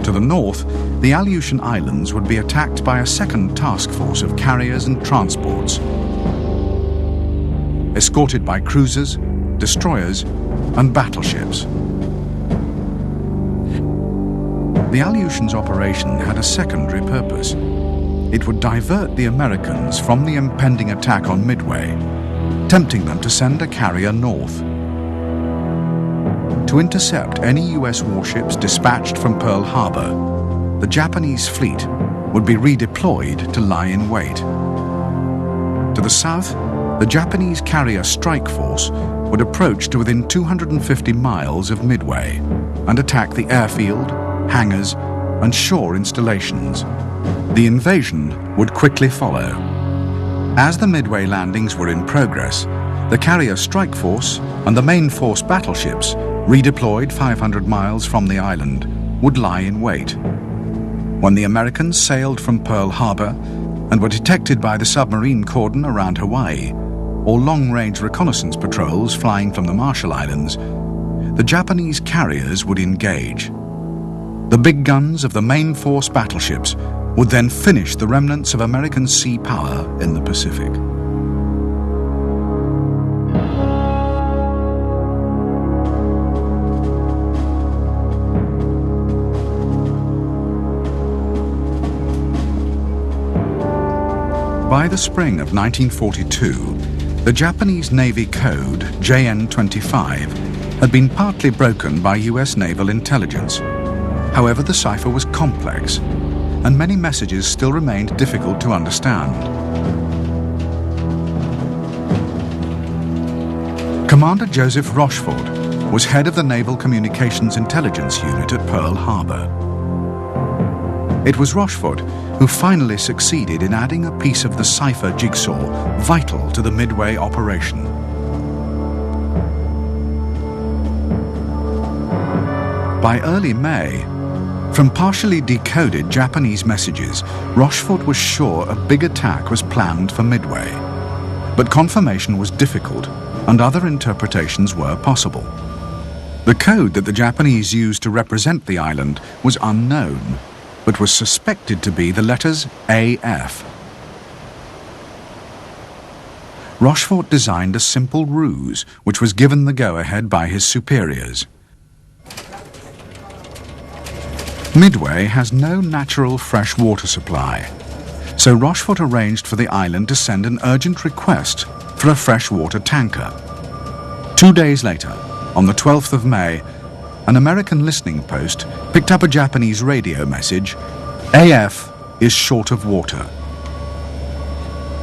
To the north, the Aleutian Islands would be attacked by a second task force of carriers and transports, escorted by cruisers, destroyers, and battleships. The Aleutians' operation had a secondary purpose. It would divert the Americans from the impending attack on Midway, tempting them to send a carrier north. To intercept any US warships dispatched from Pearl Harbor, the Japanese fleet would be redeployed to lie in wait. To the south, the Japanese carrier strike force would approach to within 250 miles of Midway and attack the airfield, hangars, and shore installations. The invasion would quickly follow. As the Midway landings were in progress, the carrier strike force and the main force battleships, redeployed 500 miles from the island, would lie in wait. When the Americans sailed from Pearl Harbor and were detected by the submarine cordon around Hawaii, or long-range reconnaissance patrols flying from the Marshall Islands, the Japanese carriers would engage. The big guns of the main force battleships would then finish the remnants of American sea power in the Pacific. By the spring of 1942, the Japanese Navy Code JN-25 had been partly broken by US naval intelligence. However, the cipher was complex, and many messages still remained difficult to understand. Commander Joseph Rochefort was head of the Naval Communications Intelligence Unit at Pearl Harbor. It was Rochefort who finally succeeded in adding a piece of the cipher jigsaw vital to the Midway operation. By early May, from partially decoded Japanese messages, Rochefort was sure a big attack was planned for Midway. But confirmation was difficult, and other interpretations were possible. The code that the Japanese used to represent the island was unknown, but was suspected to be the letters AF. Rochefort designed a simple ruse, which was given the go-ahead by his superiors. Midway has no natural fresh water supply, so Rochefort arranged for the island to send an urgent request for a freshwater tanker. 2 days later, on the 12th of May, an American listening post picked up a Japanese radio message: AF is short of water.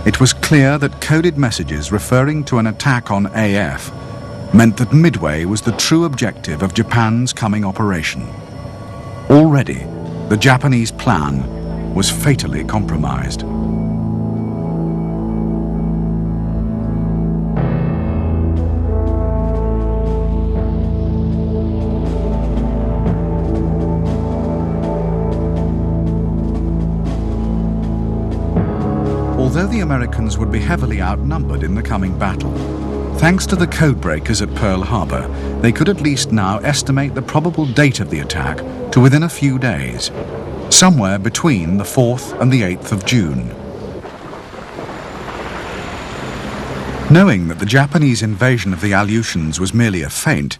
It was clear that coded messages referring to an attack on AF meant that Midway was the true objective of Japan's coming operation. Already, the Japanese plan was fatally compromised. Although the Americans would be heavily outnumbered in the coming battle, thanks to the codebreakers at Pearl Harbor, they could at least now estimate the probable date of the attack to within a few days, somewhere between the 4th and the 8th of June. Knowing that the Japanese invasion of the Aleutians was merely a feint,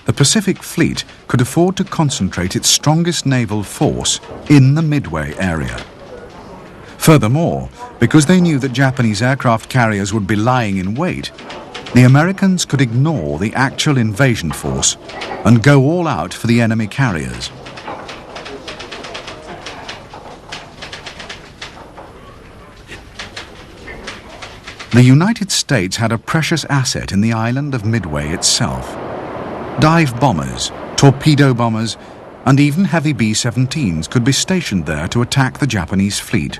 the Pacific Fleet could afford to concentrate its strongest naval force in the Midway area. Furthermore, because they knew that Japanese aircraft carriers would be lying in wait, the Americans could ignore the actual invasion force and go all out for the enemy carriers. The United States had a precious asset in the island of Midway itself. Dive bombers, torpedo bombers, and even heavy B-17s could be stationed there to attack the Japanese fleet.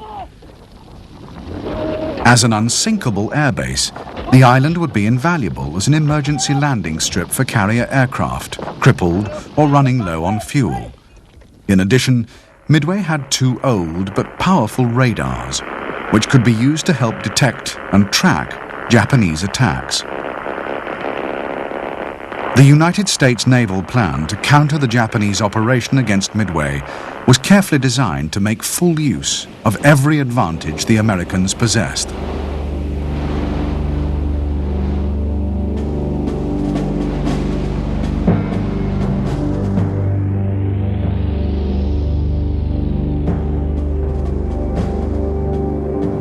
As an unsinkable airbase, the island would be invaluable as an emergency landing strip for carrier aircraft, crippled or running low on fuel. In addition, Midway had 2 old but powerful radars, which could be used to help detect and track Japanese attacks. The United States naval plan to counter the Japanese operation against Midway was carefully designed to make full use of every advantage the Americans possessed.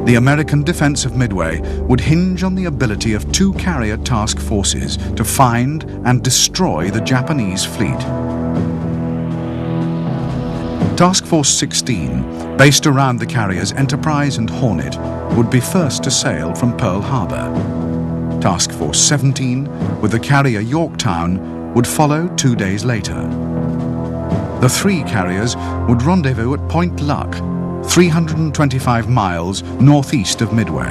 The American defense of Midway would hinge on the ability of two carrier task forces to find and destroy the Japanese fleet. Task Force 16, based around the carriers Enterprise and Hornet, would be first to sail from Pearl Harbor. Task Force 17, with the carrier Yorktown, would follow 2 days later. The three carriers would rendezvous at Point Luck, 325 miles northeast of Midway.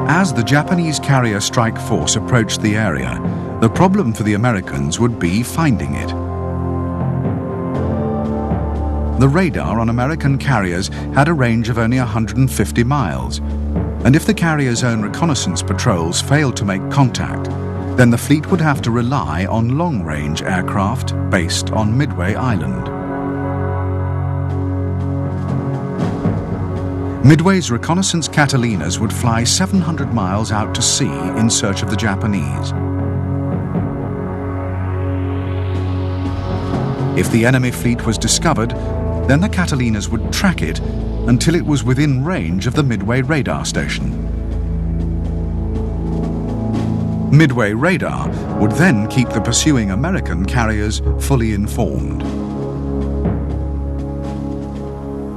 As the Japanese carrier strike force approached the area, the problem for the Americans would be finding it. The radar on American carriers had a range of only 150 miles, and if the carrier's own reconnaissance patrols failed to make contact, then the fleet would have to rely on long-range aircraft based on Midway Island. Midway's reconnaissance Catalinas would fly 700 miles out to sea in search of the Japanese. If the enemy fleet was discovered, then the Catalinas would track it until it was within range of the Midway radar station. Midway radar would then keep the pursuing American carriers fully informed.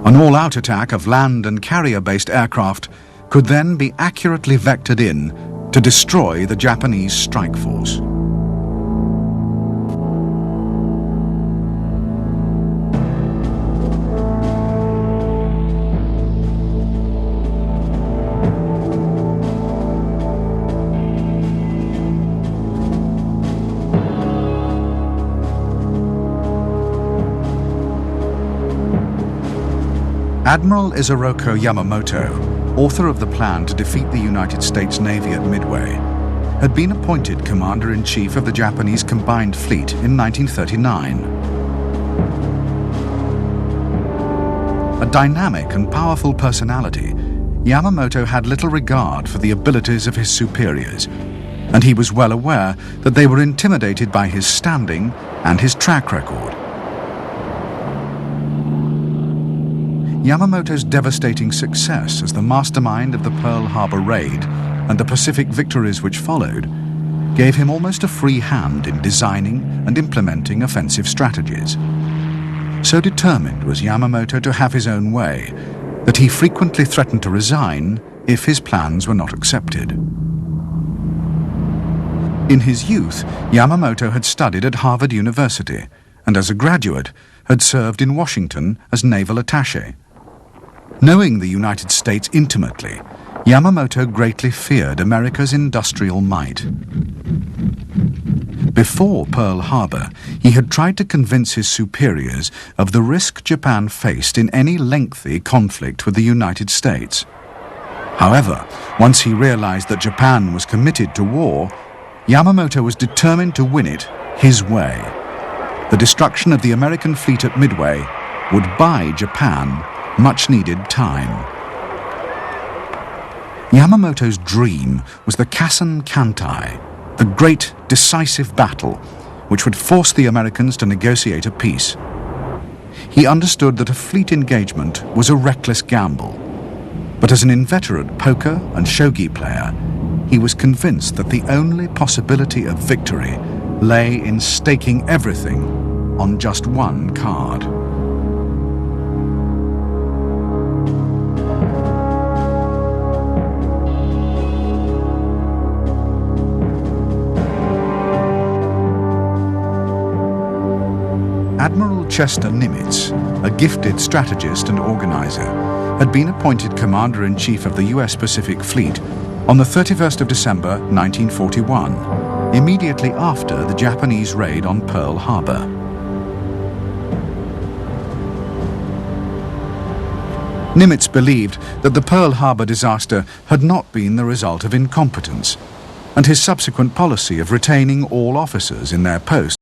An all-out attack of land and carrier-based aircraft could then be accurately vectored in to destroy the Japanese strike force. Admiral Isoroku Yamamoto, author of the plan to defeat the United States Navy at Midway, had been appointed Commander-in-Chief of the Japanese Combined Fleet in 1939. A dynamic and powerful personality, Yamamoto had little regard for the abilities of his superiors, and he was well aware that they were intimidated by his standing and his track record. Yamamoto's devastating success as the mastermind of the Pearl Harbor raid and the Pacific victories which followed gave him almost a free hand in designing and implementing offensive strategies. So determined was Yamamoto to have his own way that he frequently threatened to resign if his plans were not accepted. In his youth, Yamamoto had studied at Harvard University and as a graduate had served in Washington as naval attaché. Knowing the United States intimately, Yamamoto greatly feared America's industrial might. Before Pearl Harbor, he had tried to convince his superiors of the risk Japan faced in any lengthy conflict with the United States. However, once he realized that Japan was committed to war, Yamamoto was determined to win it his way. The destruction of the American fleet at Midway would buy Japan much-needed time. Yamamoto's dream was the Kasan Kantai, the great decisive battle which would force the Americans to negotiate a peace. He understood that a fleet engagement was a reckless gamble, but as an inveterate poker and shogi player, he was convinced that the only possibility of victory lay in staking everything on just one card. Admiral Chester Nimitz, a gifted strategist and organizer, had been appointed Commander-in-Chief of the U.S. Pacific Fleet on the 31st of December 1941, immediately after the Japanese raid on Pearl Harbor. Nimitz believed that the Pearl Harbor disaster had not been the result of incompetence, and his subsequent policy of retaining all officers in their posts